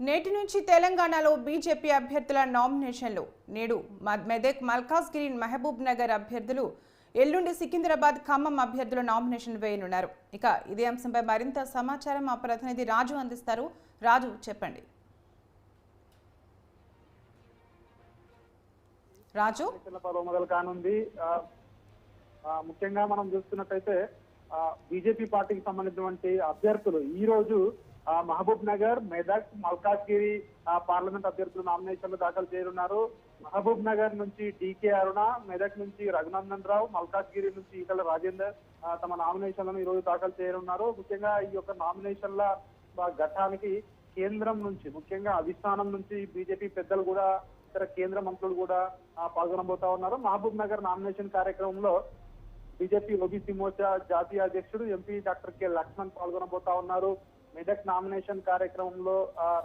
నేటి నుంచి తెలంగాణలో బీజేపీ అభ్యర్థుల నామినేషన్లు. నేడు మెదక్, మల్కాజ్గిరి, మహబూబ్ నగర్ అభ్యర్థులు, ఎల్లుండి సికింద్రాబాద్, ఖమ్మం అభ్యర్థుల నామినేషన్ వేయనున్నారు. ఇక ఇదే అంశంపై మరింత సమాచారం మా ప్రతినిధి రాజు అందిస్తారు. రాజు, చెప్పండి. రాజు, మొదలు కానుంది. ముఖ్యంగా మనం చూస్తున్నట్టయితే బీజేపీ పార్టీకి సంబంధించినటువంటి అభ్యర్థులు ఈ రోజు మహబూబ్ నగర్, మెదక్, మల్కాజ్గిరి పార్లమెంట్ అభ్యర్థులు నామినేషన్లు దాఖలు చేయనున్నారు. మహబూబ్ నగర్ నుంచి డీకే అరుణ, మెదక్ నుంచి రఘునందన్ రావు, మల్కాజ్గిరి నుంచి ఈటల రాజేందర్ తమ నామినేషన్లను ఈ రోజు దాఖలు చేయనున్నారు. ముఖ్యంగా ఈ యొక్క నామినేషన్ల ఘట్టానికి కేంద్రం నుంచి, ముఖ్యంగా అధిష్టానం నుంచి బీజేపీ పెద్దలు కూడా, ఇతర కేంద్ర మంత్రులు కూడా పాల్గొనబోతా ఉన్నారు. మహబూబ్ నగర్ నామినేషన్ కార్యక్రమంలో బీజేపీ ఓబీసీ మోర్చా జాతీయ అధ్యక్షుడు ఎంపీ డాక్టర్ కె లక్ష్మణ్ పాల్గొనబోతా ఉన్నారు. మెదక్ నామినేషన్ కార్యక్రమంలో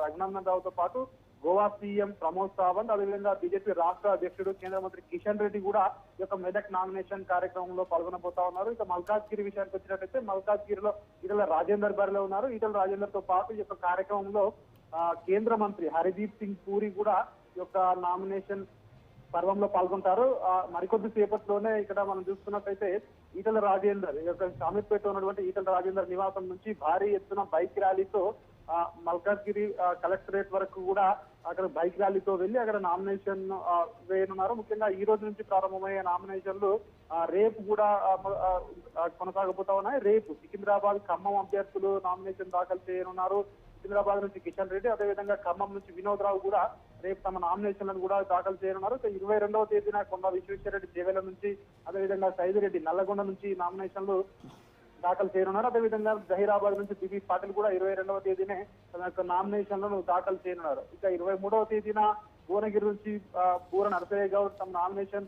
రఘునందన్ రావుతో పాటు గోవా సీఎం ప్రమోద్ సావంత్, అదేవిధంగా బీజేపీ రాష్ట్ర అధ్యక్షుడు కేంద్ర మంత్రి కిషన్ రెడ్డి కూడా ఈ యొక్క మెదక్ నామినేషన్ కార్యక్రమంలో పాల్గొనబోతా ఉన్నారు. ఇక మల్కాజ్గిరి విషయానికి వచ్చినట్టయితే మల్కాజ్గిరిలో ఈటల రాజేందర్ బరిలో ఉన్నారు. ఈటల రాజేందర్ తో పాటు ఈ యొక్క కార్యక్రమంలో కేంద్ర మంత్రి హర్దీప్ సింగ్ పూరి కూడా ఈ యొక్క నామినేషన్ పర్వంలో పాల్గొంటారు. మరికొద్ది సేపట్లోనే ఇక్కడ మనం చూసుకున్నట్టయితే ఈటల రాజేందర్ ఈ యొక్క షామీర్పేట ఉన్నటువంటి ఈటల రాజేందర్ నివాసం నుంచి భారీ ఎత్తున బైక్ ర్యాలీతో మల్కాజ్గిరి కలెక్టరేట్ వరకు కూడా అక్కడ బైక్ ర్యాలీతో వెళ్లి అక్కడ నామినేషన్ వేయనున్నారు. ముఖ్యంగా ఈ రోజు నుంచి ప్రారంభమయ్యే నామినేషన్లు రేపు కూడా కొనసాగబోతా ఉన్నాయి. రేపు సికింద్రాబాద్, ఖమ్మం అభ్యర్థులు నామినేషన్ దాఖలు చేయనున్నారు. సికింద్రాబాద్ నుంచి కిషన్ రెడ్డి, అదేవిధంగా ఖమ్మం నుంచి వినోద్ రావు కూడా రేపు తమ నామినేషన్లను కూడా దాఖలు చేయనున్నారు. 22వ తేదీన కొండ విశ్వేశ్వరరెడ్డి చేవెల నుంచి, అదేవిధంగా సైదిరెడ్డి నల్లగొండ నుంచి నామినేషన్లు దాఖలు చేయనున్నారు. అదేవిధంగా జహీరాబాద్ నుంచి బిబి పాటిల్ కూడా 22వ తేదీనే తన యొక్క నామినేషన్లను దాఖలు చేయనున్నారు. ఇక 23వ తేదీన భువనగిరి నుంచి బూర నరసయ్య గౌడ్ తమ నామినేషన్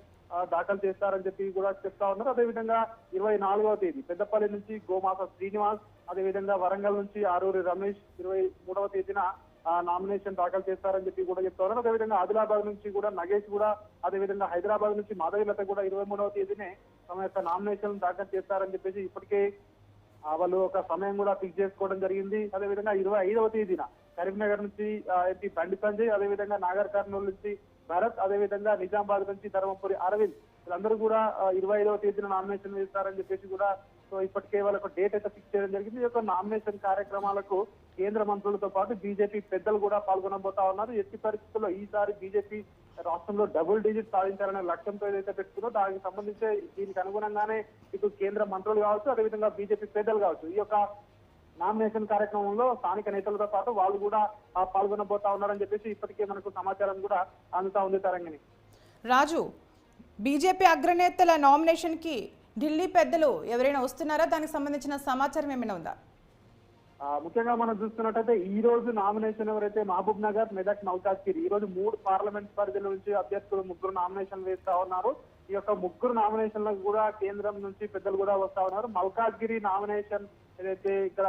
దాఖలు చేస్తారని చెప్పి కూడా చెప్తా ఉన్నారు. అదేవిధంగా 24వ తేదీ పెద్దపల్లి నుంచి గోమాస శ్రీనివాస్, అదేవిధంగా వరంగల్ నుంచి ఆరూరి రమేష్ 23వ తేదీన నామినేషన్ దాఖలు చేస్తారని చెప్పి కూడా చెప్తా ఉన్నారు. అదేవిధంగా ఆదిలాబాద్ నుంచి కూడా నగేష్ కూడా, అదేవిధంగా హైదరాబాద్ నుంచి మాధవిలత కూడా 23వ తేదీనే తమ యొక్క నామినేషన్ దాఖలు చేస్తారని చెప్పేసి ఇప్పటికే వాళ్ళు ఒక సమయం కూడా ఫిక్స్ చేసుకోవడం జరిగింది. అదేవిధంగా 25వ తేదీన కరీంనగర్ నుంచి ఎంపీ బండి సంజయ్, అదేవిధంగా నాగర్ కర్నూలు నుంచి భరత్, అదేవిధంగా నిజామాబాద్ నుంచి ధర్మపురి అరవింద్ వీళ్ళందరూ కూడా 25వ తేదీన నామినేషన్ వేస్తారని చెప్పేసి కూడా ఇప్పటికే వాళ్ళకు డేట్ అయితే ఫిక్స్ చేయడం జరిగింది. ఈ యొక్క నామినేషన్ కార్యక్రమాలకు కేంద్ర మంత్రులతో పాటు బీజేపీ పెద్దలు కూడా పాల్గొనబోతా ఉన్నారు. ఎట్టి పరిస్థితుల్లో ఈసారి బీజేపీ రాష్ట్రంలో డబుల్ డిజిట్ సాధించాలనే లక్ష్యంతో ఏదైతే పెట్టుకుందో దానికి సంబంధించి దీనికి అనుగుణంగానే ఇటు కేంద్ర మంత్రులు కావచ్చు, అదేవిధంగా బీజేపీ పెద్దలు కావచ్చు, ఈ యొక్క నామినేషన్ కార్యక్రమంలో స్థానిక నేతలతో పాటు వాళ్ళు కూడా పాల్గొనబోతా ఉన్నారని చెప్పేసి ఇప్పటికే మనకు సమాచారం కూడా అందుతా ఉంది. తరంగిణి, రాజు, బీజేపీ అగ్రనేతల నామినేషన్ కి ఢిల్లీ పెద్దలు ఎవరైనా వస్తున్నారా? దానికి సంబంధించిన సమాచారం ఏమైనా ఉందా? ముఖ్యంగా మనం చూస్తున్నట్టయితే ఈ రోజు నామినేషన్ ఎవరైతే మహబూబ్ నగర్, మెదక్, మల్కాజ్గిరి ఈ రోజు 3 పార్లమెంట్ పరిధుల నుంచి అభ్యర్థులు 3 నామినేషన్ వేస్తా ఉన్నారు. ఈ యొక్క 3 నామినేషన్లకు కూడా కేంద్రం నుంచి పెద్దలు కూడా వస్తా ఉన్నారు. మల్కాజ్గిరి నామినేషన్ ఏదైతే ఇక్కడ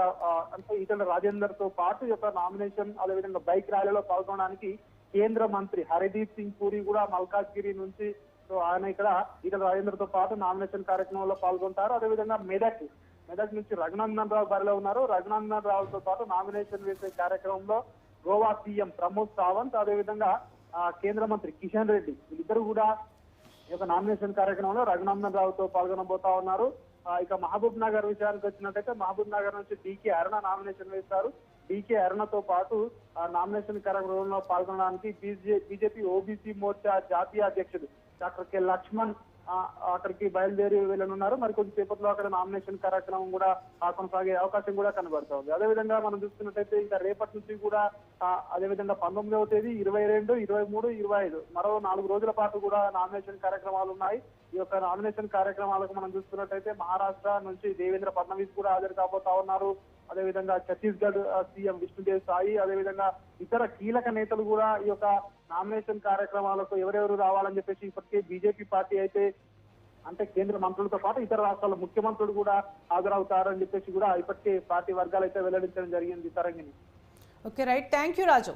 అంటే ఈటల రాజేందర్ తో పాటు ఈ యొక్క నామినేషన్, అదేవిధంగా బైక్ ర్యాలీలో పాల్గొనడానికి కేంద్ర మంత్రి హర్దీప్ సింగ్ పూరి కూడా మల్కాజ్గిరి నుంచి, సో ఆయన ఇక్కడ ఈటల రాజేందర్ తో పాటు నామినేషన్ కార్యక్రమంలో పాల్గొంటారు. అదేవిధంగా మెదక్ నుంచి రఘునందన్ రావు బరిలో ఉన్నారు. రఘునందన్ రావుతో పాటు నామినేషన్ వేసే కార్యక్రమంలో గోవా సీఎం ప్రమోద్ సావంత్, అదేవిధంగా కేంద్ర మంత్రి కిషన్ రెడ్డి వీళ్ళిద్దరు కూడా ఈ యొక్క నామినేషన్ కార్యక్రమంలో రఘునందన్ రావుతో పాల్గొనబోతా ఉన్నారు. ఇక మహబూబ్ నగర్ విషయానికి వచ్చినట్టయితే మహబూబ్ నగర్ నుంచి డీకే అరుణ నామినేషన్ వేస్తారు. డీకే అరుణతో పాటు నామినేషన్ కార్యక్రమంలో పాల్గొనడానికి బీజేపీ ఓబీసీ మోర్చా జాతీయ అధ్యక్షుడు డాక్టర్ కె లక్ష్మణ్ అక్కడికి బయలుదేరి వెళ్ళనున్నారు. మరి కొద్దిసేపట్లో అక్కడ నామినేషన్ కార్యక్రమం కూడా కొనసాగే అవకాశం కూడా కనబడుతుంది. అదేవిధంగా మనం చూసుకున్నట్టయితే ఇంకా రేపటి నుంచి కూడా అదేవిధంగా 19వ తేదీ, 22, 23, 25 మరో 4 రోజుల పాటు కూడా నామినేషన్ కార్యక్రమాలు ఉన్నాయి. ఈ యొక్క నామినేషన్ కార్యక్రమాలకు మనం చూసుకున్నట్టయితే మహారాష్ట్ర నుంచి దేవేంద్ర ఫడ్నవీస్ కూడా హాజరు కాబోతా ఉన్నారు. అదేవిధంగా ఛత్తీస్గఢ్ సీఎం విష్ణుదేవ్ సాయి, అదేవిధంగా ఇతర కీలక నేతలు కూడా ఈ యొక్క నామినేషన్ కార్యక్రమాలకు ఎవరెవరు రావాలని చెప్పేసి ఇప్పటికే బీజేపీ పార్టీ అయితే అంటే కేంద్ర మంత్రులతో పాటు ఇతర రాష్ట్రాల ముఖ్యమంత్రులు కూడా హాజరవుతారని చెప్పేసి కూడా ఇప్పటికే పార్టీ వర్గాలు అయితే వెల్లడించడం జరిగింది. Tarangini. Okay, right, thank you Raju.